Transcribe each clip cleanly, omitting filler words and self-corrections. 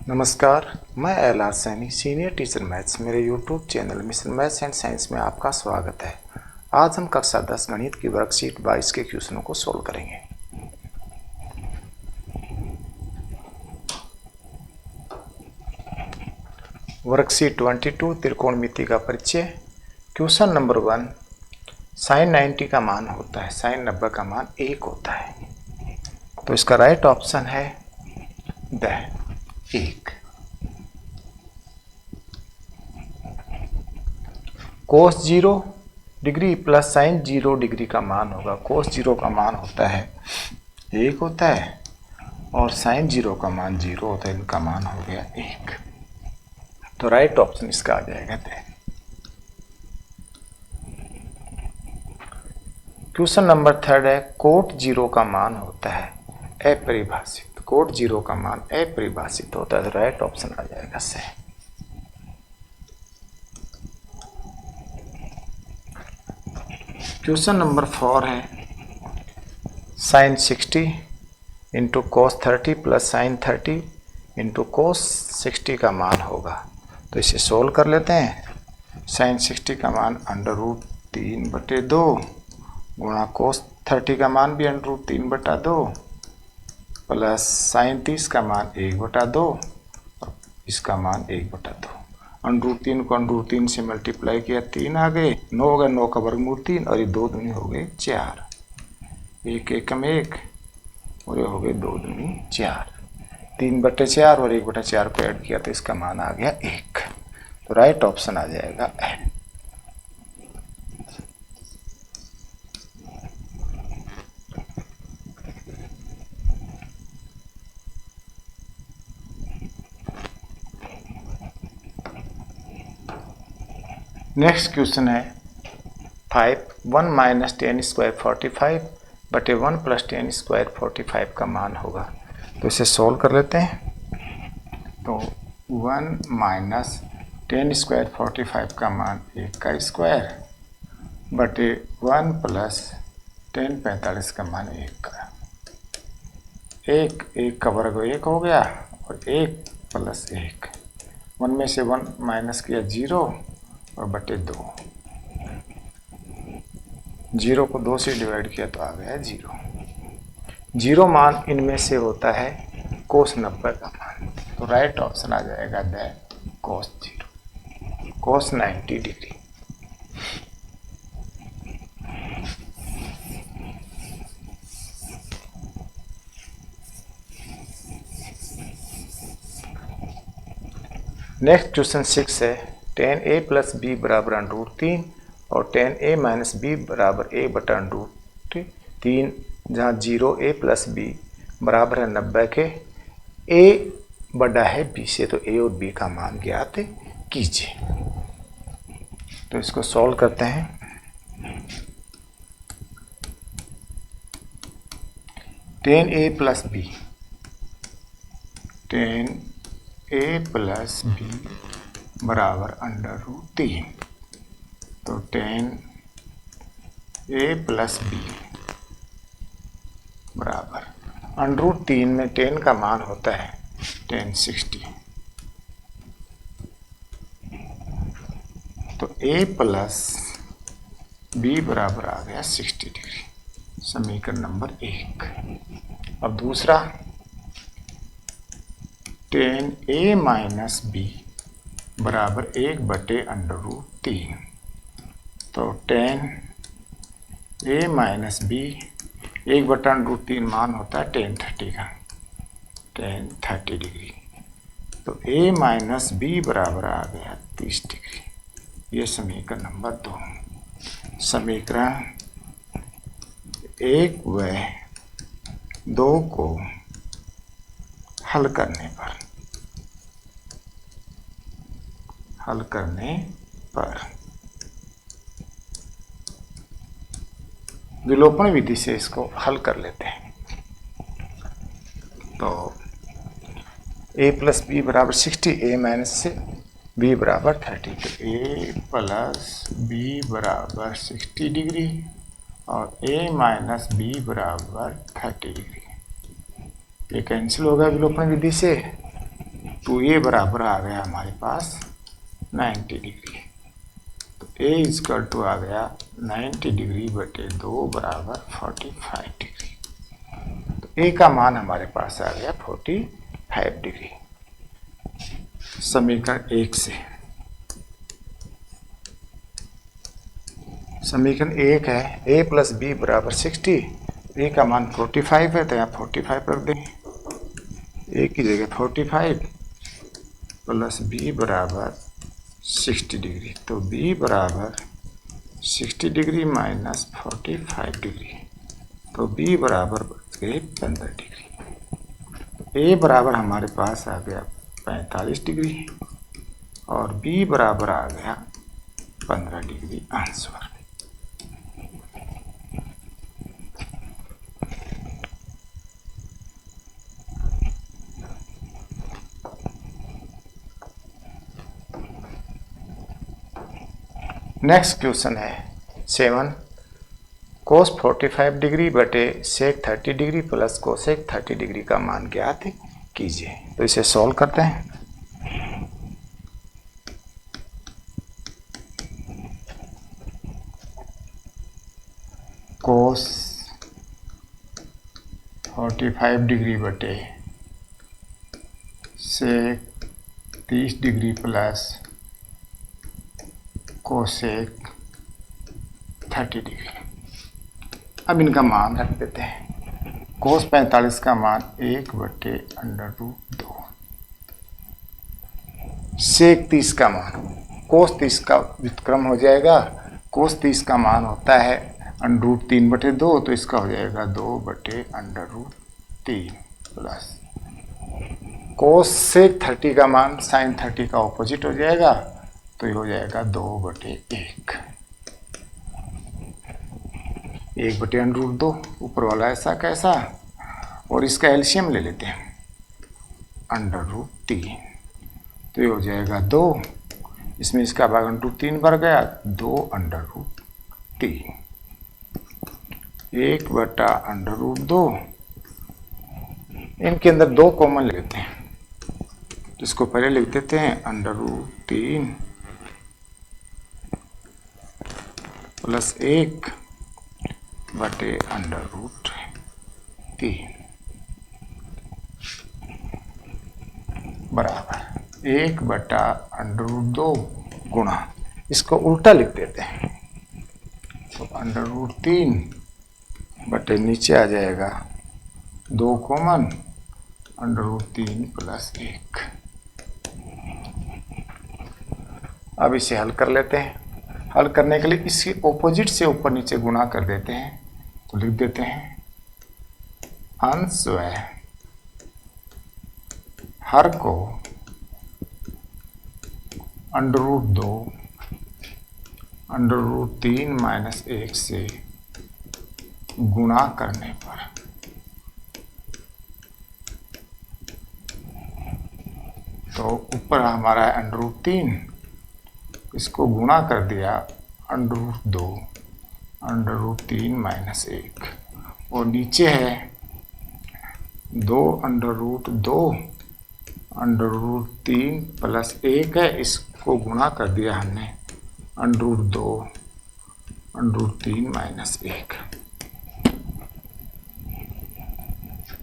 नमस्कार, मैं L R. Saini, senior teacher maths. मेरे YouTube channel mission maths and science में आपका स्वागत है। आज हम कक्षा 10 गणित की वर्कशीट 22 के क्वेश्चनों को सोल्व करेंगे। वर्कशीट 22 त्रिकोणमिति का परिचय। क्वेश्चन नंबर 1, साइन 90 का मान होता है, साइन 90 का मान 1 होता है। तो इसका राइट ऑप्शन है the 1। Cos 0 degree plus sign 0 degree का मान होगा। कोस 0 का मान होता है 1 होता है और साइन 0 का मान 0 होता है। इनका मान हो गया 1। तो राइट ऑप्शन इसका आ जाएगा द। क्वेश्चन नंबर 3 है, कोट 0 का मान होता है अपरिभाषित। कोट 0 का मान अपरिभाषित होता है। तो राइट ऑप्शन आ जाएगा से। क्वेश्चन नंबर 4 है, sine 60 into cos 30 plus sine 30 into cos 60 का मान होगा। तो इसे सोल्व कर लेते हैं। साइन 60 का मान √3/2 गुणा कोस 30 का मान भी √3/2 प्लस साइन 30 का मान 1/2 और इसका मान 1/2। √3 को √3 से मल्टीप्लाई किया, 3 आ गए, 9 हो गया, 9 का वर्गमूल 3 और ये 2 दूनी हो गए 4। 1 एकम 1 और ये हो गए 2 दूनी 4। 3/4 और 1/4 को ऐड किया तो इसका मान आ गया 1। तो राइट ऑप्शन आ जाएगा एड। नेक्स्ट क्वेश्चन है 5, 1 माइनस 10 स्क्वायर 45 बटे 1 प्लस 10 स्क्वायर 45 का मान होगा। तो इसे सोल्व कर लेते हैं। तो 1 माइनस 10 स्क्वायर 45 का मान 1 का स्क्वायर बटे 1 प्लस 10 45 का मान 1 का। 1 का वर्ग 1 हो गया और 1 प्लस 1, 1 में से 1 माइनस किया 0 और बटे 2। 0 को 2 से डिवाइड किया तो आ गया 0। 0 मान इनमें से होता है कोस 90 का मान। तो राइट ऑप्शन आ जाएगा the cos 0, cos 90 degree. Next question 6 है, tan a प्लस बी बराबर √3 और tan a माइनस बी बराबर a/√3, जहाँ 0a प्लस बी बराबर है 90 के। a बड़ा है b से, तो a और b का मान ज्ञात कीजिए। तो इसको सॉल्व करते हैं। tan a प्लस बी, tan a प्लस बी बराबर √3। तो tan a प्लस बी बराबर √3 में tan का मान होता है tan 60। तो a प्लस b बराबर आ गया 60 डिग्री, समीकरण नंबर 1। अब दूसरा, tan a माइनस b बराबर 1/√3। तो tan a माइनस b 1/√3 मान होता है tan 30 का, tan 30 डिग्री। तो a माइनस b बराबर आ गया 30 डिग्री। ये समीकरण नंबर 2। समीकरण 1 व 2 को हल करने पर विलोपन विधि से इसको हल कर लेते हैं। तो a प्लस बी बराबर 60, a माइनस से b बराबर 30। तो a प्लस बी बराबर 60 डिग्री और a माइनस बी बराबर 30 डिग्री। ये कैंसिल होगा विलोपन विधि से। तो ये बराबर आ गया हमारे पास 90 डिग्री। तो ए इजकल टू आ गया 90 डिग्री बटे 2 बराबर 45 डिग्री। तो ए का मान हमारे पास आ गया 45 डिग्री समीकरण 1 से। समीकरण 1 है a प्लस बी बराबर 60, ए का मान 45 है तो यहाँ 45 रख देंगे। ए की जगह 45 प्लस बी बराबर 60 डिग्री, तो बी बराबर 60 डिग्री माइनस 45 डिग्री, तो बी बराबर बच गए 15 डिग्री। ए बराबर हमारे पास आ गया 45 डिग्री और बी बराबर आ गया 15 डिग्री आंसर। नेक्स्ट क्वेश्चन है 7, कोस 45 डिग्री बटे सेक 30 डिग्री प्लस कोसेक 30 डिग्री का मान ज्ञात कीजिए। तो इसे सॉल्व करते हैं। कोस 45 डिग्री बटे सेक 30 डिग्री प्लस कोसेक 30 डिग्री। अब इनका मान रख देते हैं। कोस 45 का मान 1/√2, सेक 30 का मान, कोस 30 का व्युत्क्रम हो जाएगा। कोस 30 का मान होता है √3/2, तो इसका हो जाएगा 2/√3 प्लस कोस सेक 30 का मान साइन 30 का ऑपोजिट हो जाएगा, तो ये हो जाएगा 2/1, 1/√2 ऊपर वाला ऐसा कैसा, और इसका एलसीएम ले लेते हैं √3, तो ये हो जाएगा 2, इसमें इसका भाग √3 बढ़ गया, 2/3, 1/√2। इनके अंदर 2 कॉमन ले लेते हैं, जिसको पहले लिख देते हैं √3 प्लस 1/√3 बराबर 1/√2 गुणा, इसको उल्टा लिख देते हैं, तो √3 बटे नीचे आ जाएगा 2 कॉमन, √3 प्लस 1। अब इसे हल कर लेते हैं। हल करने के लिए इसके ऑपोजिट से ऊपर नीचे गुणा कर देते हैं, तो लिख देते हैं अंश व हर को √2 √3 माइनस 1 से गुणा करने पर तो ऊपर हमारा है √3, इसको गुणा कर दिया √2 √3 माइनस 1, और नीचे है 2/2 √3 प्लस 1 है, इसको गुणा कर दिया हमने √2 √3 माइनस 1।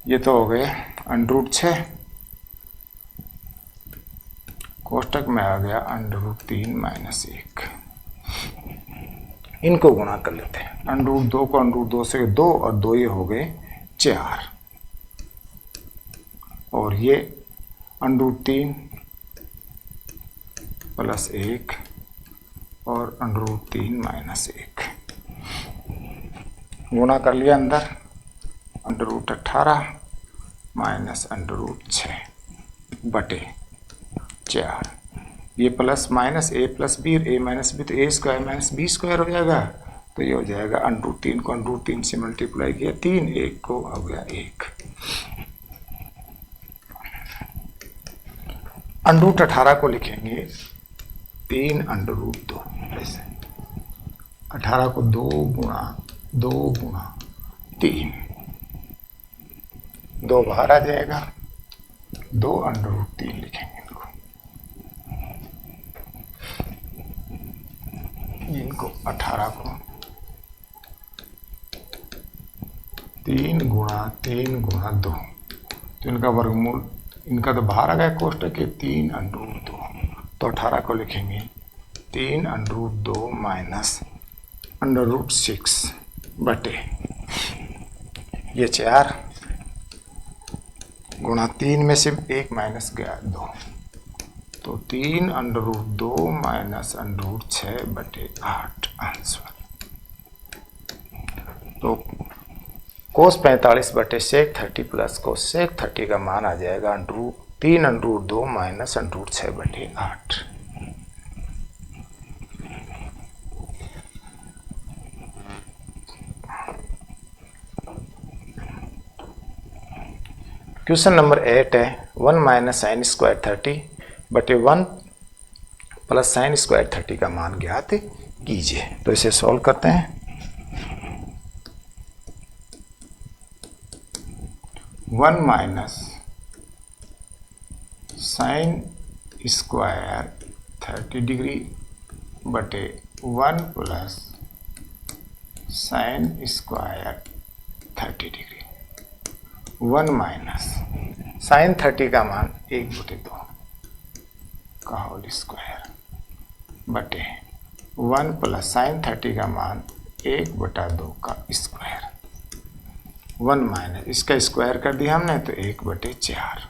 ये तो हो गए √6, कोष्टक में आ गया √3 माइनस 1। इनको गुणा कर लेते हैं, √2 को √2 से 2 और 2 ये हो गए 4, और ये √3 प्लस 1 और √3 माइनस 1 गुणा कर लिया अंदर, √18 माइनस √6 बटे 4, ये प्लस माइनस a प्लस बी, a माइनस बी, तो a स्क्वायर माइनस बी स्क्वायर हो जाएगा, तो ये हो जाएगा √3 को √3 से मल्टीप्लाई किया 3, 1 को हो गया 1। √18 को लिखेंगे 3/2, ऐसे 18 को 2 गुणा 3, 2 बाहर आ जाएगा, 2 अंडर रूट 3 लिखेंगे इनको 18 को 3 गुणा 3 गुणा 2, तो इनका वर्गमूल, इनका तो बाहर आ गया कोष्टक के 3 अंडर रूट 2, तो 18 को लिखेंगे 3 under root 2 minus under root 6 बटे ये 4 गुणा 3 में से 1 माइनस गया 2, तो 3 under root 2 minus under root 6 बटे 8 आंसर। तो कोस 45 बटे सेक 30 प्लस कोस सेक 30 का मान आ जाएगा 3 under root 2 minus under root 6 बटे 8। क्वेश्चन नंबर 8 है 1 माइनस साइन स्क्वायर 30 बटे 1 प्लस साइन स्क्वायर 30 का मान ज्ञात कीजिए। तो इसे सॉल्व करते हैं। 1 माइनस साइन स्क्वायर 30 डिग्री बटे 1 plus sine square 30 degree, 1 minus sine 30 का मान 1/2 का होल स्क्वायर बटे 1 प्लस साइन 30 का मान 1/2 का स्क्वायर, 1 माइनस इसका स्क्वायर कर दिया हमने तो 1/4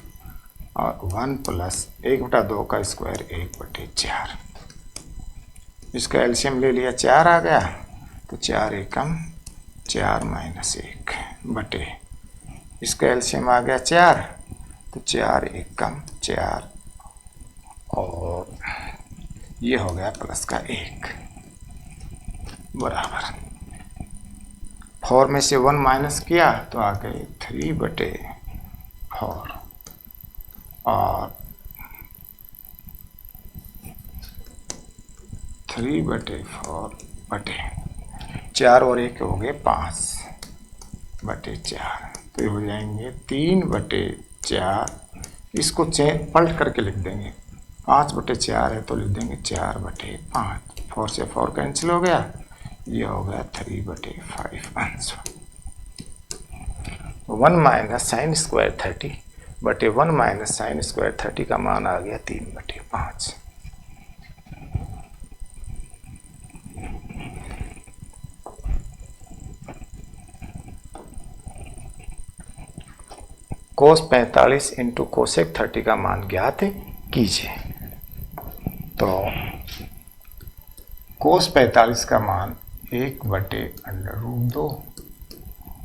और 1 प्लस 1/2 का स्क्वायर 1/4, इसका एलसीएम ले लिया 4 आ गया, तो 4 एकम 4 माइनस 1 बटे इसका एलसीएम आ गया 4, तो 4 एकम 4 और ये हो गया प्लस का 1 बराबर 4 में से 1 माइनस किया तो आ गए 3/4 और 3/4 बटे 4 और 1 हो गए 5/4, तो ये हो जाएंगे 3/4, इसको पलट करके लिख देंगे, 5/4 है तो लिख देंगे 4/5, 4 से 4 कैंसिल हो गया, ये हो गया 3/5 आंसर। 1 माइनस साइन स्क्वायर 30 बटे 1 माइनस साइन स्क्वायर 30 का मान आ गया 3/5। कोस 45 इंटू कोसेक 30 का मान ज्ञात कीजिए। तो कोस 45 का मान 1/√2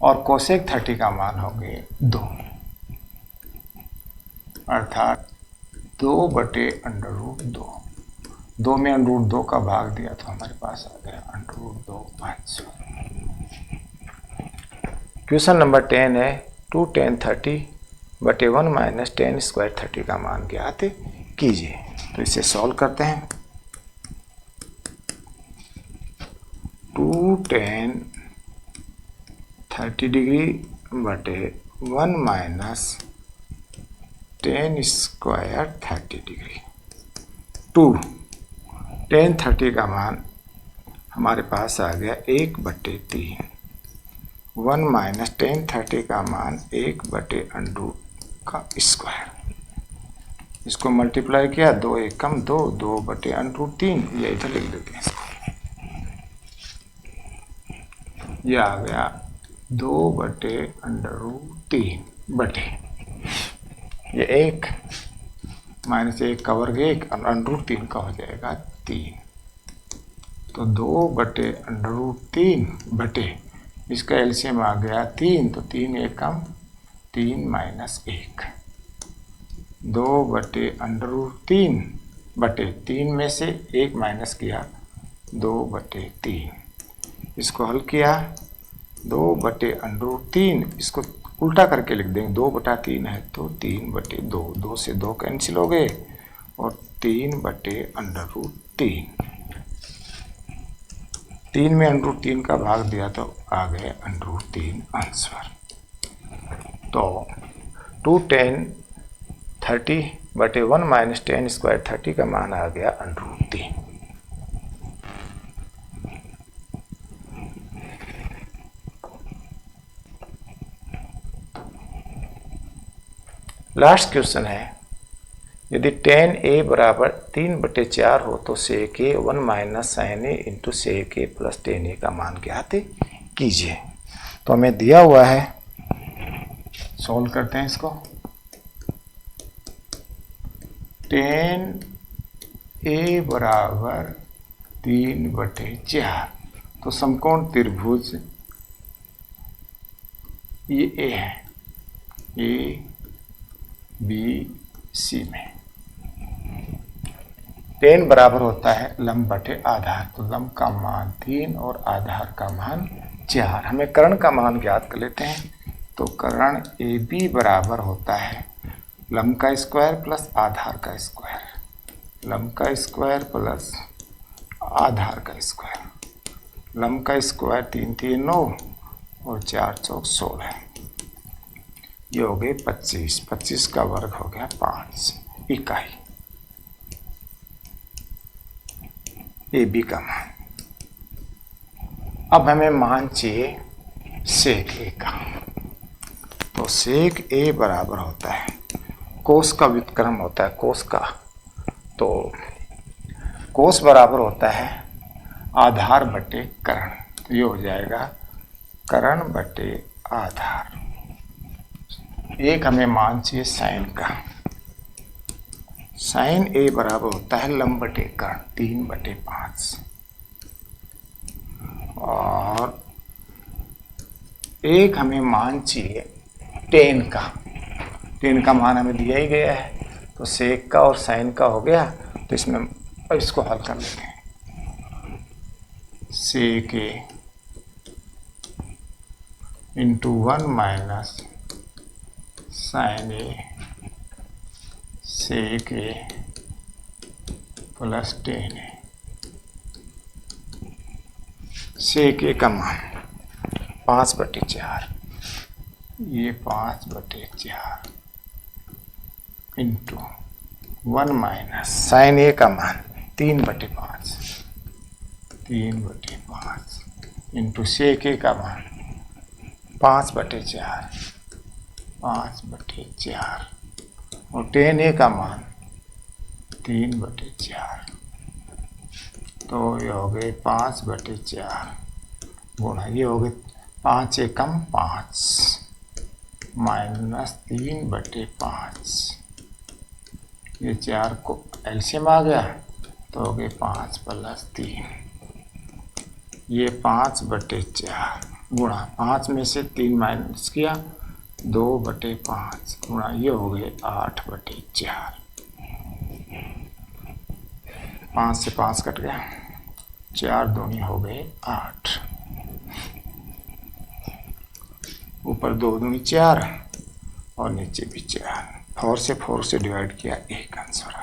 और कोसेक 30 का मान हो गए 2, अर्थात 2/√2, 2 में √2 का भाग दिया तो हमारे पास आ गया √2 आंसर। क्वेश्चन नंबर 10 है 2 tan 30 बटे 1 माइनस tan स्क्वायर 30 का मान ज्ञात कीजिए। तो इसे सॉल्व करते हैं। 2 tan 30 डिग्री बटे 1 minus tan square 30 degree, 2 tan 30 का मान हमारे पास आ गया 1/3, 1 माइनस tan 30 का मान 1/√2 का स्क्वायर, इसको मल्टीप्लाई किया 2 एकम 2, 2/√3, ये इधर लिख देते हैं इसको, यह आ गया 2/√3 बटे ये 1 माइनस 1 का वर्ग 1 और √3 का हो जाएगा 3, तो 2/√3 बटे इसका एलसीएम आ गया 3, तो 3 एकम 3 माइनस 1, 2/√3 बटे 3 में से 1 माइनस किया 2/3, इसको हल किया 2/√3, इसको उल्टा करके लिख देंगे, 2/3 है तो 3/2, 2 से 2 कैंसिल हो गए और 3/√3, 3 में √3 का भाग दिया तो आ गए √3 आंसर। तो 2 tan 30/1 माइनस 10 स्क्वायर 30 का मान आ गया √3। लास्ट क्वेश्चन है, यदि tan a बराबर 3/4 हो तो sec a 1 minus sin a into sec a plus tan a का मान ज्ञात कीजिए। तो हमें दिया हुआ है, सॉल्व करते हैं इसको। tan a बराबर 3/4, तो समकोण त्रिभुज ये a है, a b c में tan बराबर होता है लंब बटे आधार, तो लंब का मान 3 और आधार का मान 4। हमें कर्ण का मान ज्ञात कर लेते हैं। तो कर्ण ए बी बराबर होता है लंब का स्क्वायर प्लस आधार का स्क्वायर, लंब का स्क्वायर प्लस आधार का स्क्वायर। लंब का स्क्वायर 3 3 9 और 4 चौक 16, ये हो गए 25। 25 का वर्ग हो गया 5 इकाई ए बी का मान। अब हमें मान चाहिए सेक ए का। तो सेक ए बराबर होता है, कोस का व्युत्क्रम होता है कोस का, तो कोस बराबर होता है आधार बटे कर्ण, तो ये हो जाएगा कर्ण बटे आधार। एक हमें मान चाहिए साइन का, साइन ए बराबर होता है लंब बटे कर्ण 3/5, और एक हमें मान चाहिए टेन का। टेन का मान हमें दिया ही गया है, तो सेक का और साइन का हो गया। तो इसमें इसको हल कर लेते हैं। सेक ए इंटू 1 माइनस साइन ए सेक ए प्लस टेन ए। सेक ए का मान 5/4, ये 5/4 इंटू 1 माइनस साइन ए का मान 3/5, 3/5 इंटू सेक ए का मान 5/4, 5/4 और टेन ए का मान 3/4। तो ये हो गए 5/4 गुणा, ये हो गए 5 एकम 5 माइनस 3/5, ये 4 को एलसीएम आ गया, तो हो गए 5 प्लस 3, ये 5/4 गुणा 5 में से 3 माइनस किया 2/5 गुणा, ये हो गए 8/4। 5 से 5 कट गया, 4 दूनी हो गए 8, ऊपर 2 दूनी 4 और नीचे भी 4। 4 से डिवाइड किया, 1 आंसर।